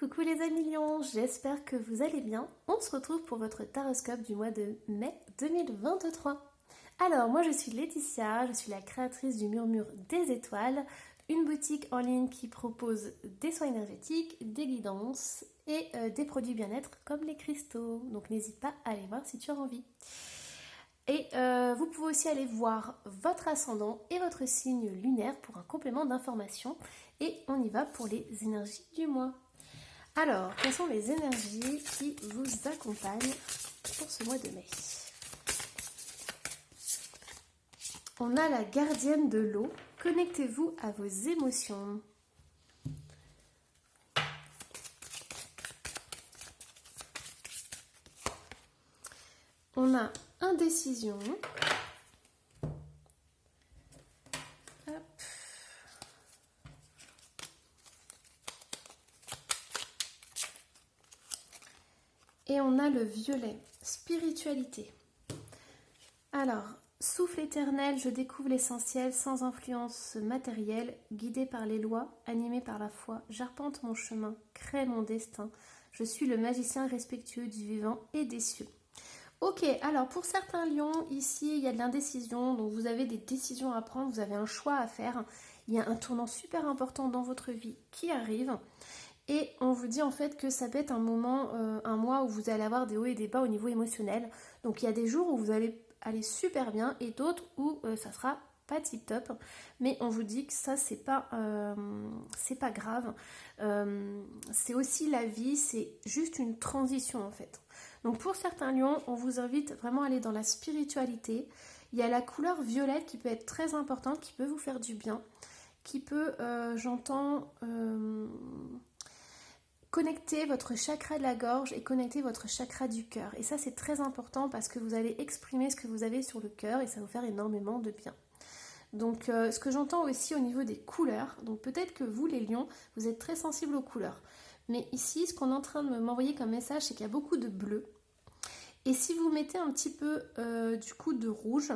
Coucou les amis lions, j'espère que vous allez bien. On se retrouve pour votre taroscope du mois de mai 2023. Alors moi je suis Laetitia, je suis la créatrice du Murmure des Étoiles, une boutique en ligne qui propose des soins énergétiques, des guidances et des produits bien-être comme les cristaux. Donc n'hésite pas à aller voir si tu as envie. Et vous pouvez aussi aller voir votre ascendant et votre signe lunaire pour un complément d'information. Et on y va pour les énergies du mois. Alors, quelles sont les énergies qui vous accompagnent pour ce mois de mai? On a la gardienne de l'eau. Connectez-vous à vos émotions. On a indécision. Hop. Et on a le violet, spiritualité. Alors, souffle éternel, je découvre l'essentiel sans influence matérielle, guidé par les lois, animé par la foi, j'arpente mon chemin, crée mon destin. Je suis le magicien respectueux du vivant et des cieux. Ok, alors pour certains lions, ici il y a de l'indécision, donc vous avez des décisions à prendre, vous avez un choix à faire. Il y a un tournant super important dans votre vie qui arrive. Et on vous dit en fait que ça peut être un moment, un mois où vous allez avoir des hauts et des bas au niveau émotionnel. Donc il y a des jours où vous allez aller super bien et d'autres où ça sera pas tip top. Mais on vous dit que ça c'est pas grave. C'est aussi la vie, c'est juste une transition en fait. Donc pour certains lions, on vous invite vraiment à aller dans la spiritualité. Il y a la couleur violette qui peut être très importante, qui peut vous faire du bien, qui peut, connecter votre chakra de la gorge et connecter votre chakra du cœur. Et ça, c'est très important parce que vous allez exprimer ce que vous avez sur le cœur et ça va vous faire énormément de bien. Donc, ce que j'entends aussi au niveau des couleurs, donc peut-être que vous, les lions, vous êtes très sensibles aux couleurs. Mais ici, ce qu'on est en train de m'envoyer comme message, c'est qu'il y a beaucoup de bleu. Et si vous mettez un petit peu du coup de rouge,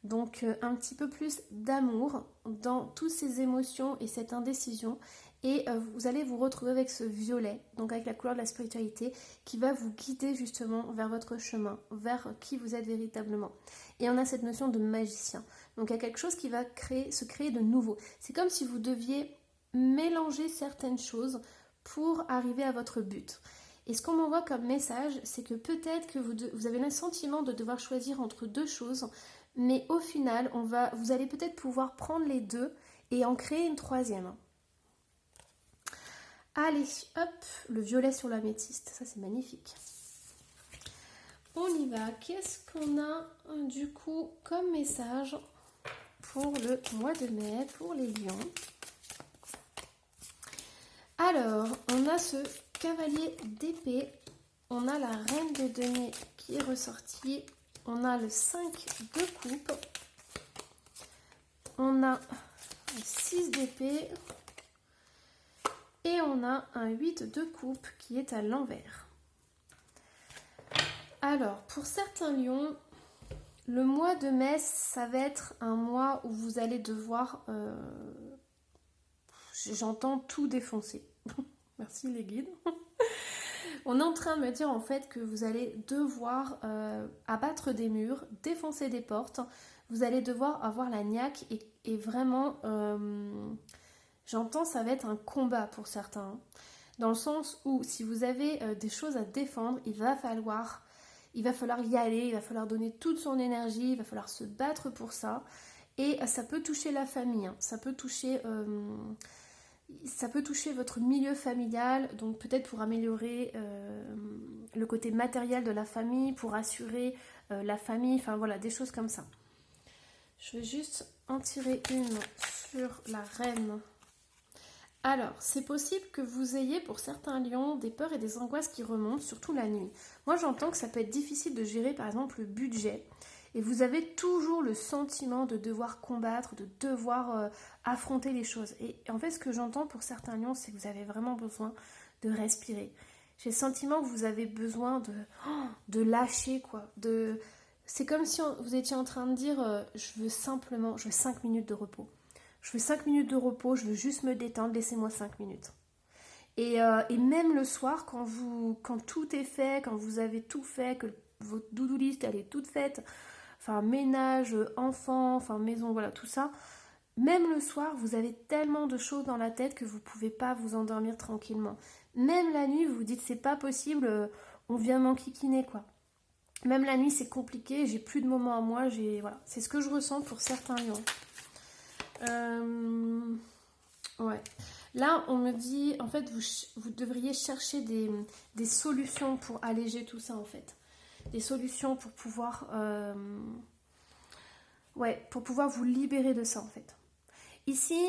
donc un petit peu plus d'amour dans toutes ces émotions et cette indécision, et vous allez vous retrouver avec ce violet, donc avec la couleur de la spiritualité, qui va vous guider justement vers votre chemin, vers qui vous êtes véritablement. Et on a cette notion de magicien. Donc il y a quelque chose qui va se créer de nouveau. C'est comme si vous deviez mélanger certaines choses pour arriver à votre but. Et ce qu'on m'envoie comme message, c'est que peut-être que vous avez le sentiment de devoir choisir entre deux choses, mais au final, vous allez peut-être pouvoir prendre les deux et en créer une troisième. Allez, hop, le violet sur l'améthyste, ça c'est magnifique. On y va. Qu'est-ce qu'on a du coup comme message pour le mois de mai, pour les lions? Alors, on a ce cavalier d'épée, on a la reine de denier qui est ressortie, on a le 5 de coupe, on a un 6 d'épée et on a un 8 de coupe qui est à l'envers. Alors, pour certains lions, le mois de mai, ça va être un mois où vous allez devoir, j'entends tout défoncer. Merci les guides. On est en train de me dire en fait que vous allez devoir abattre des murs, défoncer des portes. Vous allez devoir avoir la niaque et vraiment, j'entends ça va être un combat pour certains. Dans le sens où si vous avez des choses à défendre, il va falloir y aller, il va falloir donner toute son énergie, il va falloir se battre pour ça. Et ça peut toucher la famille, hein. Ça peut toucher votre milieu familial, donc peut-être pour améliorer le côté matériel de la famille, pour assurer la famille, enfin voilà, des choses comme ça. Je vais juste en tirer une sur la reine. Alors, c'est possible que vous ayez pour certains lions des peurs et des angoisses qui remontent, surtout la nuit. Moi, j'entends que ça peut être difficile de gérer par exemple le budget. Et vous avez toujours le sentiment de devoir combattre, de devoir affronter les choses. Et en fait, ce que j'entends pour certains lions, c'est que vous avez vraiment besoin de respirer. J'ai le sentiment que vous avez besoin de lâcher, quoi. C'est comme si vous étiez en train de dire je veux 5 minutes de repos. Je veux 5 minutes de repos, je veux juste me détendre, laissez-moi 5 minutes. Et même le soir, quand tout est fait, quand vous avez tout fait, que votre to-do list elle est toute faite, enfin ménage, enfants, enfin maison, voilà tout ça, même le soir, vous avez tellement de choses dans la tête que vous ne pouvez pas vous endormir tranquillement. Même la nuit, vous vous dites c'est pas possible, on vient m'enquiquiner quoi. Même la nuit, c'est compliqué, j'ai plus de moments à moi, voilà. C'est ce que je ressens pour certains lions. Ouais. Là, on me dit, en fait, vous devriez chercher des solutions pour alléger tout ça, en fait. Des solutions pour pouvoir, pour pouvoir vous libérer de ça, en fait. Ici,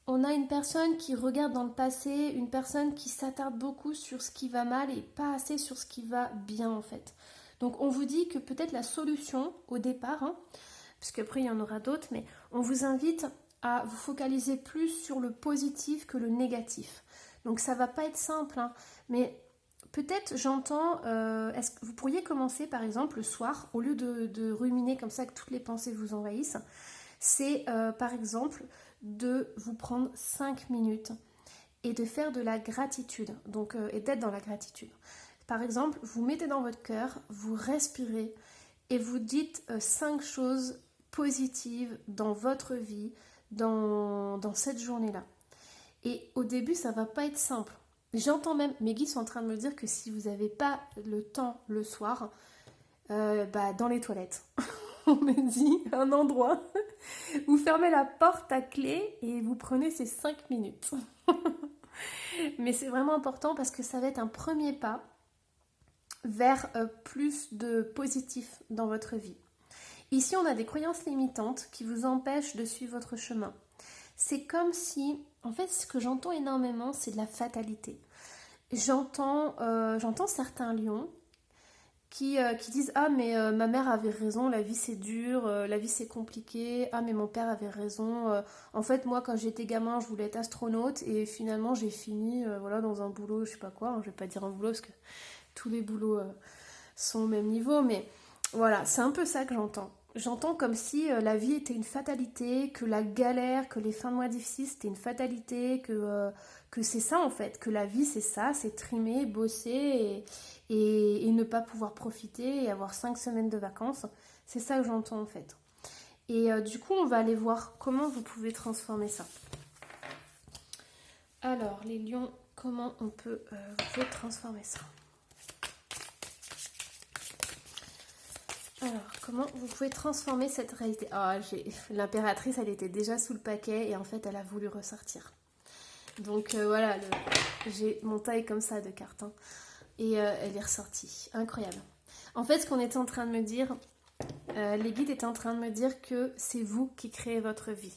on a une personne qui regarde dans le passé, une personne qui s'attarde beaucoup sur ce qui va mal et pas assez sur ce qui va bien, en fait. Donc, on vous dit que peut-être la solution, au départ, hein, parce qu'après, il y en aura d'autres, mais on vous invite à vous focaliser plus sur le positif que le négatif. Donc ça va pas être simple, hein, mais peut-être j'entends, est-ce que vous pourriez commencer par exemple le soir, au lieu de ruminer comme ça que toutes les pensées vous envahissent, c'est par exemple de vous prendre 5 minutes et de faire de la gratitude, donc, et d'être dans la gratitude. Par exemple, vous mettez dans votre cœur, vous respirez et vous dites 5 choses positives dans votre vie, dans cette journée-là. Et au début, ça va pas être simple. J'entends même, mes guides sont en train de me dire que si vous n'avez pas le temps le soir, dans les toilettes, on me dit un endroit, vous fermez la porte à clé et vous prenez ces 5 minutes. Mais c'est vraiment important parce que ça va être un premier pas vers plus de positif dans votre vie. Ici, on a des croyances limitantes qui vous empêchent de suivre votre chemin. C'est comme si, en fait, ce que j'entends énormément, c'est de la fatalité. J'entends certains lions qui disent « Ah, mais ma mère avait raison, la vie c'est dur, la vie c'est compliqué. Ah, mais mon père avait raison. En fait, moi, quand j'étais gamin, je voulais être astronaute et finalement, j'ai fini dans un boulot, je sais pas quoi. Je vais pas dire un boulot parce que tous les boulots sont au même niveau, mais voilà, c'est un peu ça que j'entends. J'entends comme si la vie était une fatalité, que la galère, que les fins de mois difficiles c'était une fatalité, que c'est ça en fait, que la vie c'est ça, c'est trimer, bosser et ne pas pouvoir profiter et avoir 5 semaines de vacances. C'est ça que j'entends en fait. Et du coup, on va aller voir comment vous pouvez transformer ça. Alors, les lions, comment vous pouvez transformer ça? Alors, comment vous pouvez transformer cette réalité? L'impératrice, elle était déjà sous le paquet et en fait, elle a voulu ressortir. Donc voilà, j'ai mon taille comme ça de cartes. Hein, et elle est ressortie. Incroyable. En fait, ce qu'on était en train de me dire, les guides étaient en train de me dire que c'est vous qui créez votre vie.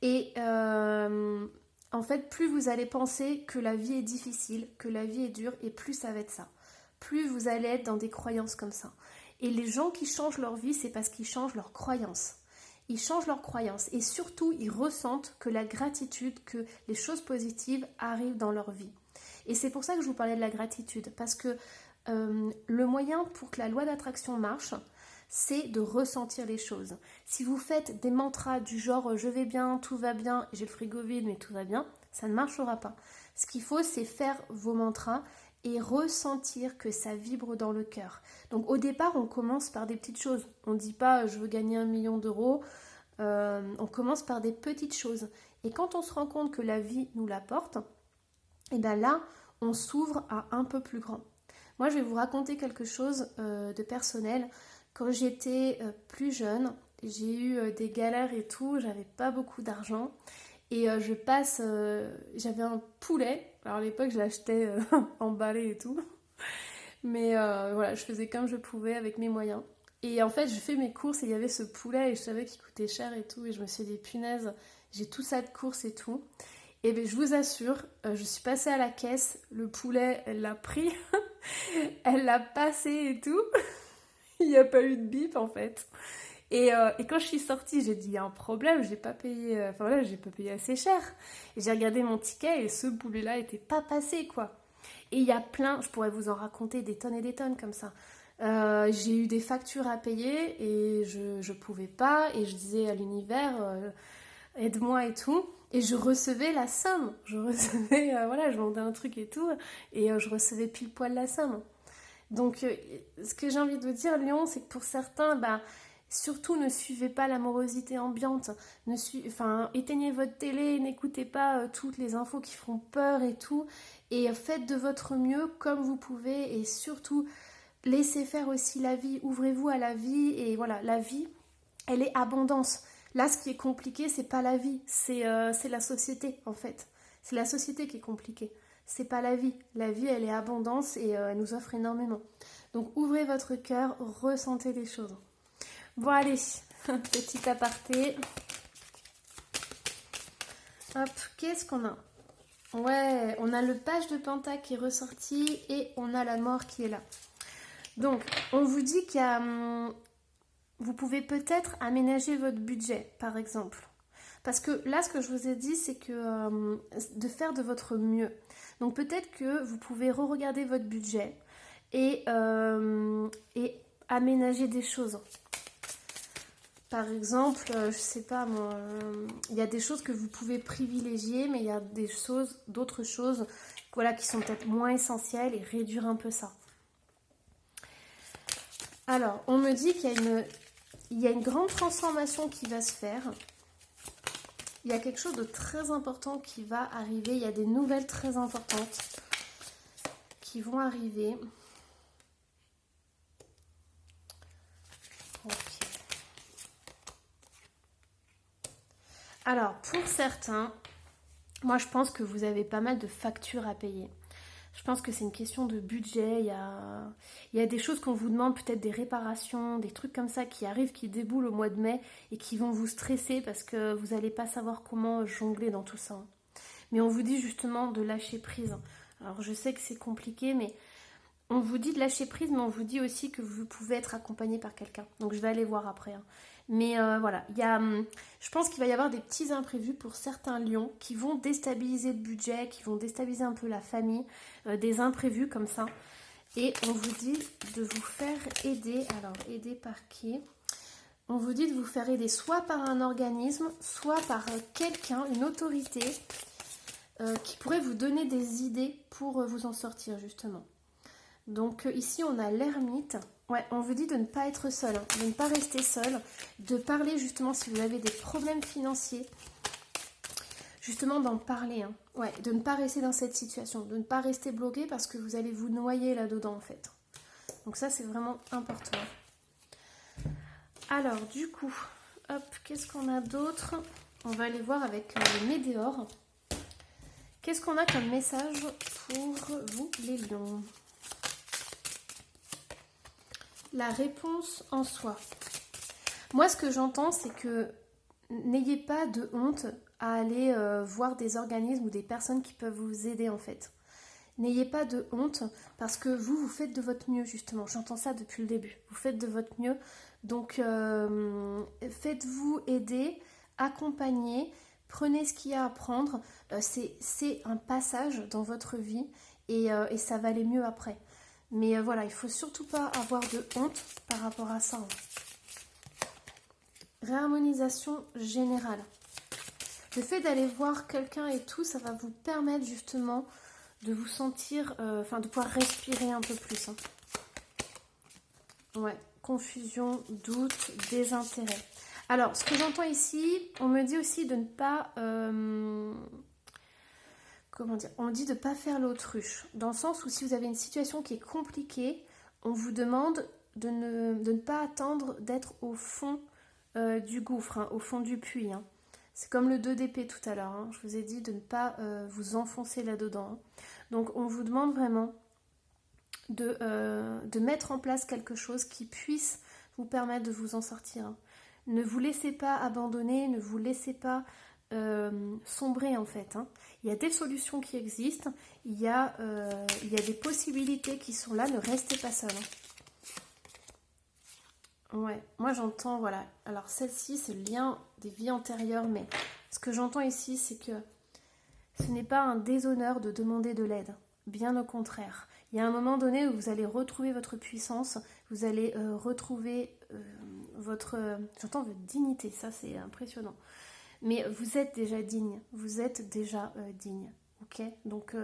Et en fait, plus vous allez penser que la vie est difficile, que la vie est dure, et plus ça va être ça. Plus vous allez être dans des croyances comme ça. Et les gens qui changent leur vie, c'est parce qu'ils changent leurs croyances. Ils changent leurs croyances et surtout, ils ressentent que la gratitude, que les choses positives arrivent dans leur vie. Et c'est pour ça que je vous parlais de la gratitude, parce que le moyen pour que la loi d'attraction marche, c'est de ressentir les choses. Si vous faites des mantras du genre « je vais bien, tout va bien, j'ai le frigo vide, mais tout va bien », ça ne marchera pas. Ce qu'il faut, c'est faire vos mantras et ressentir que ça vibre dans le cœur. Donc au départ, on commence par des petites choses. On ne dit pas « je veux gagner 1 million d'euros », on commence par des petites choses. Et quand on se rend compte que la vie nous l'apporte, et bien là, on s'ouvre à un peu plus grand. Moi, je vais vous raconter quelque chose de personnel. Quand j'étais plus jeune, j'ai eu des galères et tout, j'avais pas beaucoup d'argent. Et j'avais un poulet. Alors à l'époque, je l'achetais emballé et tout. Mais voilà, je faisais comme je pouvais avec mes moyens. Et en fait, je fais mes courses et il y avait ce poulet et je savais qu'il coûtait cher et tout. Et je me suis dit, punaise, j'ai tout ça de courses et tout. Et bien, je vous assure, je suis passée à la caisse, le poulet, elle l'a pris, elle l'a passé et tout. Il n'y a pas eu de bip en fait. Et quand je suis sortie, j'ai dit, il y a un problème, j'ai pas payé assez cher. Et j'ai regardé mon ticket et ce poulet-là était pas passé, quoi. Et il y a plein, je pourrais vous en raconter des tonnes et des tonnes comme ça. J'ai eu des factures à payer et je pouvais pas. Et je disais à l'univers, aide-moi et tout. Et je recevais la somme. Je recevais, voilà, je vendais un truc et tout. Et je recevais pile poil la somme. Donc, ce que j'ai envie de vous dire, Lyon, c'est que pour certains, bah, surtout ne suivez pas l'amorosité ambiante. Enfin, éteignez votre télé, n'écoutez pas toutes les infos qui font peur et tout. Et faites de votre mieux comme vous pouvez. Et surtout, laissez faire aussi la vie. Ouvrez-vous à la vie. Et voilà, la vie, elle est abondance. Là, ce qui est compliqué, c'est pas la vie, c'est la société en fait. C'est la société qui est compliquée. C'est pas la vie. La vie, elle est abondance et elle nous offre énormément. Donc ouvrez votre cœur, ressentez les choses. Bon allez, petit aparté. Hop, qu'est-ce qu'on a? Ouais, on a le page de Pentacle qui est ressorti et on a la mort qui est là. Donc, on vous dit qu'il y a... vous pouvez peut-être aménager votre budget, par exemple. Parce que là, ce que je vous ai dit, c'est que de faire de votre mieux. Donc peut-être que vous pouvez re-regarder votre budget et aménager des choses. Par exemple, je sais pas moi, il y a des choses que vous pouvez privilégier, mais il y a d'autres choses, voilà, qui sont peut-être moins essentielles et réduire un peu ça. Alors, on me dit qu'il y a une grande transformation qui va se faire. Il y a quelque chose de très important qui va arriver. Il y a des nouvelles très importantes qui vont arriver. Ok. Alors, pour certains, moi je pense que vous avez pas mal de factures à payer. Je pense que c'est une question de budget. Il y a des choses qu'on vous demande, peut-être des réparations, des trucs comme ça qui arrivent, qui déboulent au mois de mai et qui vont vous stresser parce que vous n'allez pas savoir comment jongler dans tout ça. Mais on vous dit justement de lâcher prise. Alors je sais que c'est compliqué, mais on vous dit de lâcher prise, mais on vous dit aussi que vous pouvez être accompagné par quelqu'un. Donc je vais aller voir après. Mais voilà, je pense qu'il va y avoir des petits imprévus pour certains lions qui vont déstabiliser le budget, qui vont déstabiliser un peu la famille, des imprévus comme ça. Et on vous dit de vous faire aider. Alors, aider par qui? On vous dit de vous faire aider soit par un organisme, soit par quelqu'un, une autorité, qui pourrait vous donner des idées pour vous en sortir justement. Donc ici on a l'ermite. Ouais, on vous dit de ne pas être seul, de ne pas rester seul, de parler justement si vous avez des problèmes financiers, justement d'en parler. Ouais, de ne pas rester dans cette situation, de ne pas rester bloqué parce que vous allez vous noyer là-dedans en fait. Donc ça c'est vraiment important. Alors du coup, hop, qu'est-ce qu'on a d'autre? On va aller voir avec le météore. Qu'est-ce qu'on a comme message pour vous les lions? La réponse en soi. Moi, ce que j'entends, c'est que n'ayez pas de honte à aller voir des organismes ou des personnes qui peuvent vous aider en fait. N'ayez pas de honte parce que vous faites de votre mieux justement. J'entends ça depuis le début. Vous faites de votre mieux. Donc, faites-vous aider, accompagner, prenez ce qu'il y a à prendre. C'est un passage dans votre vie et ça va aller mieux après. Mais voilà, il ne faut surtout pas avoir de honte par rapport à ça. Réharmonisation générale. Le fait d'aller voir quelqu'un et tout, ça va vous permettre justement de vous sentir, de pouvoir respirer un peu plus. Ouais, confusion, doute, désintérêt. Alors, ce que j'entends ici, on me dit aussi de ne pas... comment dire, on dit de ne pas faire l'autruche, dans le sens où si vous avez une situation qui est compliquée, on vous demande de ne pas attendre d'être au fond du gouffre, au fond du puits. C'est comme le 2 d'épée tout à l'heure, je vous ai dit de ne pas vous enfoncer là-dedans. Donc on vous demande vraiment de mettre en place quelque chose qui puisse vous permettre de vous en sortir. Ne vous laissez pas abandonner, ne vous laissez pas sombrer en fait. Il y a des solutions qui existent, il y a des possibilités qui sont là, ne restez pas seul. Ouais, moi j'entends, voilà, alors celle-ci c'est le lien des vies antérieures, mais ce que j'entends ici c'est que ce n'est pas un déshonneur de demander de l'aide, bien au contraire. Il y a un moment donné où vous allez retrouver votre puissance, vous allez retrouver j'entends votre dignité, ça c'est impressionnant. Mais vous êtes déjà digne, vous êtes déjà digne, ok? Donc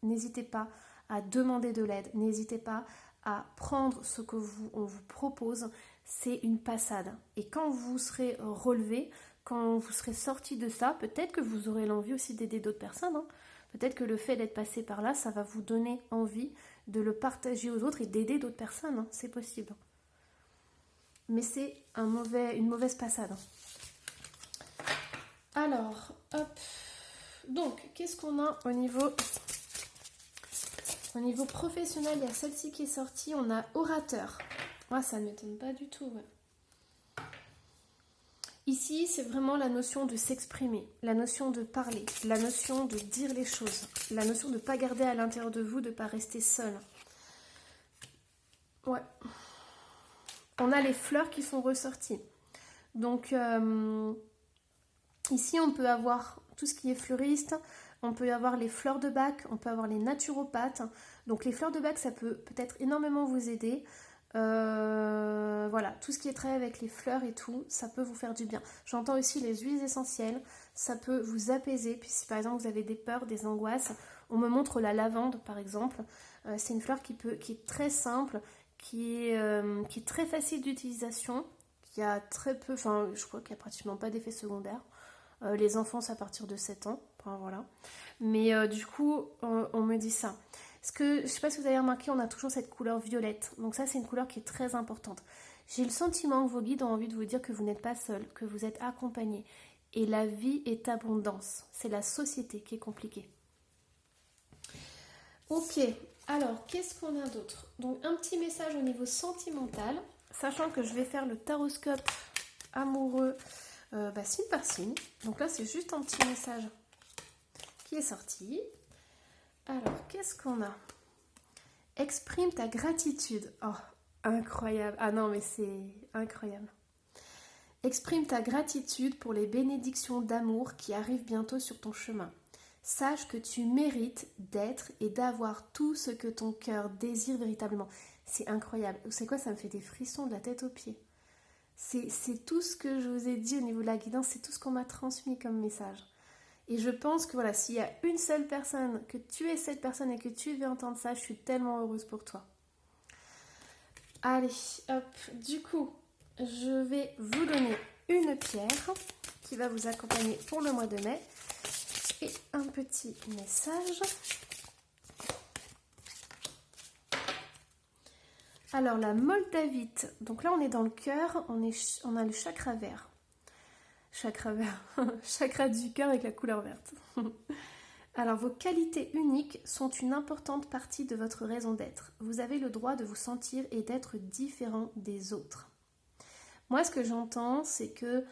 n'hésitez pas à demander de l'aide, n'hésitez pas à prendre ce que on vous propose, c'est une passade. Et quand vous serez relevé, quand vous serez sorti de ça, peut-être que vous aurez l'envie aussi d'aider d'autres personnes, hein. Peut-être que le fait d'être passé par là, ça va vous donner envie de le partager aux autres et d'aider d'autres personnes, hein. C'est possible. Mais c'est une mauvaise passade. Alors, hop. Donc, qu'est-ce qu'on a au niveau professionnel? Il y a celle-ci qui est sortie. On a orateur. Ah, ça ne m'étonne pas du tout. Ouais. Ici, c'est vraiment la notion de s'exprimer, la notion de parler, la notion de dire les choses, la notion de ne pas garder à l'intérieur de vous, de ne pas rester seul. Ouais. On a les fleurs qui sont ressorties. Donc, ici, on peut avoir tout ce qui est fleuriste, on peut avoir les fleurs de bac, on peut avoir les naturopathes. Donc, les fleurs de bac, ça peut peut-être énormément vous aider. Voilà, tout ce qui est trait avec les fleurs et tout, ça peut vous faire du bien. J'entends aussi les huiles essentielles, ça peut vous apaiser. Puis si par exemple vous avez des peurs, des angoisses, on me montre la lavande par exemple. C'est une fleur qui est très simple, qui est très facile d'utilisation, qui a très peu, enfin je crois qu'il n'y a pratiquement pas d'effet secondaire. Les enfants c'est à partir de 7 ans, enfin, voilà. Mais du coup on me dit ça. Je ne sais pas si vous avez remarqué, on a toujours cette couleur violette. Donc ça, c'est une couleur qui est très importante. J'ai le sentiment que vos guides ont envie de vous dire que vous n'êtes pas seul, que vous êtes accompagné. Et la vie est abondance. C'est la société qui est compliquée. Ok, alors, qu'est-ce qu'on a d'autre? Donc, un petit message au niveau sentimental, sachant que je vais faire le taroscope amoureux signe par signe. Donc là, c'est juste un petit message qui est sorti. Alors, qu'est-ce qu'on a? Exprime ta gratitude. Oh, incroyable. Ah non, mais c'est incroyable. Exprime ta gratitude pour les bénédictions d'amour qui arrivent bientôt sur ton chemin. Sache que tu mérites d'être et d'avoir tout ce que ton cœur désire véritablement. C'est incroyable. Vous savez quoi? Ça me fait des frissons de la tête aux pieds. C'est tout ce que je vous ai dit au niveau de la guidance, c'est tout ce qu'on m'a transmis comme message. Et je pense que voilà, s'il y a une seule personne, que tu es cette personne et que tu veux entendre ça, je suis tellement heureuse pour toi. Allez, hop, du coup, je vais vous donner une pierre qui va vous accompagner pour le mois de mai et un petit message. Alors la moldavite, donc là on est dans le cœur, on a le chakra vert. Chakra vert, chakra du cœur avec la couleur verte. Alors vos qualités uniques sont une importante partie de votre raison d'être. Vous avez le droit de vous sentir et d'être différent des autres. Moi ce que j'entends c'est que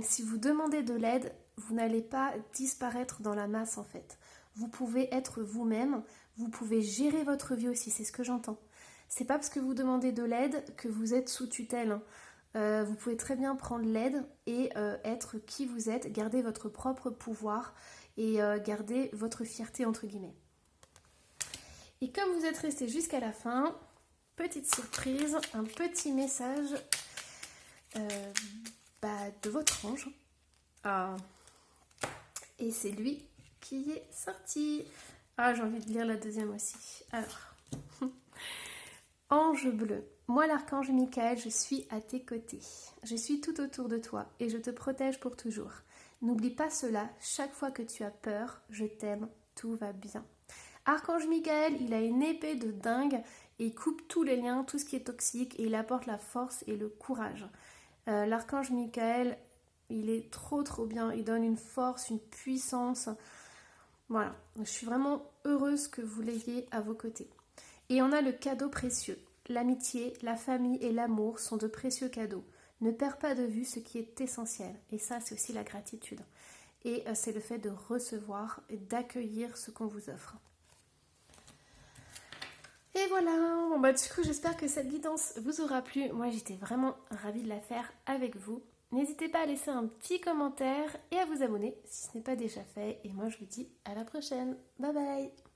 si vous demandez de l'aide, vous n'allez pas disparaître dans la masse en fait. Vous pouvez être vous-même, vous pouvez gérer votre vie aussi, c'est ce que j'entends. C'est pas parce que vous demandez de l'aide que vous êtes sous tutelle, hein. Vous pouvez très bien prendre l'aide et être qui vous êtes, garder votre propre pouvoir et garder votre fierté entre guillemets. Et comme vous êtes resté jusqu'à la fin, petite surprise, un petit message de votre ange. Et c'est lui qui est sorti. Ah, j'ai envie de lire la deuxième aussi. Alors, ange bleu. Moi, l'archange Michael, je suis à tes côtés. Je suis tout autour de toi et je te protège pour toujours. N'oublie pas cela, chaque fois que tu as peur, je t'aime, tout va bien. Archange Michael, il a une épée de dingue et il coupe tous les liens, tout ce qui est toxique et il apporte la force et le courage. L'archange Michael, il est trop bien, il donne une force, une puissance. Voilà, je suis vraiment heureuse que vous l'ayez à vos côtés. Et on a le cadeau précieux. L'amitié, la famille et l'amour sont de précieux cadeaux. Ne perds pas de vue ce qui est essentiel. Et ça, c'est aussi la gratitude. Et c'est le fait de recevoir et d'accueillir ce qu'on vous offre. Et voilà, bon du coup, j'espère que cette guidance vous aura plu. Moi, j'étais vraiment ravie de la faire avec vous. N'hésitez pas à laisser un petit commentaire et à vous abonner si ce n'est pas déjà fait. Et moi, je vous dis à la prochaine. Bye bye!